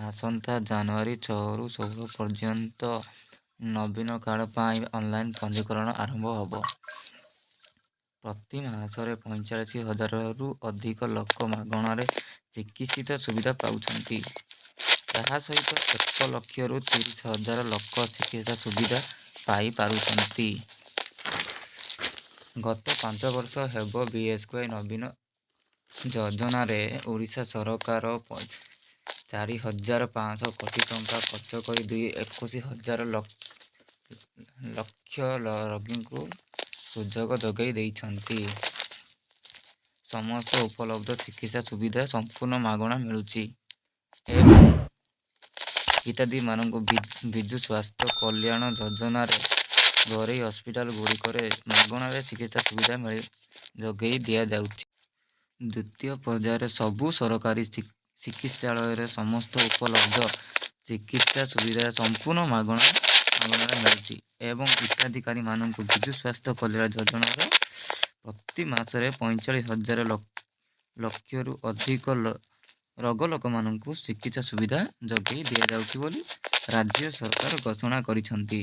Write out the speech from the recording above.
ଆସନ୍ତା ଜାନୁଆରୀ 6ରୁ 16 ପର୍ଯ୍ୟନ୍ତ ନବୀନ କାର୍ଡ଼ ପାଇଁ ଅନଲାଇନ୍ ପଞ୍ଜୀକରଣ ଆରମ୍ଭ ହେବ। ପ୍ରତି ମାସରେ 45,000ରୁ ଅଧିକ ଲୋକ ମାଗଣାରେ ଚିକିତ୍ସିତ ସୁବିଧା ପାଉଛନ୍ତି। ଏହା ସହିତ 1,00,000ରୁ 30,000 ଲୋକ ଚିକିତ୍ସା ସୁବିଧା ପାଇପାରୁଛନ୍ତି। ଗତ 5 ବର୍ଷ ହେବ ବିଏସ୍କେୱାଇ ନବୀନ ଯୋଜନାରେ ଓଡ଼ିଶା ସରକାର 4,500 କୋଟି ଟଙ୍କା ଖର୍ଚ୍ଚ କରି 21,000 ଲକ୍ଷ ରୋଗୀଙ୍କୁ ସୁଯୋଗ ଯୋଗାଇ ଦେଇଛନ୍ତି। ସମସ୍ତ ଉପଲବ୍ଧ ଚିକିତ୍ସା ସୁବିଧା ସମ୍ପୂର୍ଣ୍ଣ ମାଗଣା ମିଳୁଛି ଏବଂ ହିତାଧିକାରୀମାନଙ୍କୁ ବିଜୁ ସ୍ୱାସ୍ଥ୍ୟ କଲ୍ୟାଣ ଯୋଜନାରେ ଘରୋଇ ହସ୍ପିଟାଲଗୁଡ଼ିକରେ ମାଗଣାରେ ଚିକିତ୍ସା ସୁବିଧା ଯୋଗାଇ ଦିଆଯାଉଛି। ଦ୍ୱିତୀୟ ପର୍ଯ୍ୟାୟରେ ସବୁ ସରକାରୀ ଚିକିତ୍ସାଳୟରେ ସମସ୍ତ ଉପଲବ୍ଧ ଚିକିତ୍ସା ସୁବିଧା ସମ୍ପୂର୍ଣ୍ଣ ମାଗଣାରେ ମିଳୁଛି ଏବଂ ହିତାଧିକାରୀମାନଙ୍କୁ ବିଜୁ ସ୍ୱାସ୍ଥ୍ୟ କଲ୍ୟାଣ ଯୋଜନାର ପ୍ରତି ମାସରେ 45,000 ଲକ୍ଷରୁ ଅଧିକ ରୋଗ ଲୋକମାନଙ୍କୁ ଚିକିତ୍ସା ସୁବିଧା ଯୋଗାଇ ଦିଆଯାଉଛି ବୋଲି ରାଜ୍ୟ ସରକାର ଘୋଷଣା କରିଛନ୍ତି।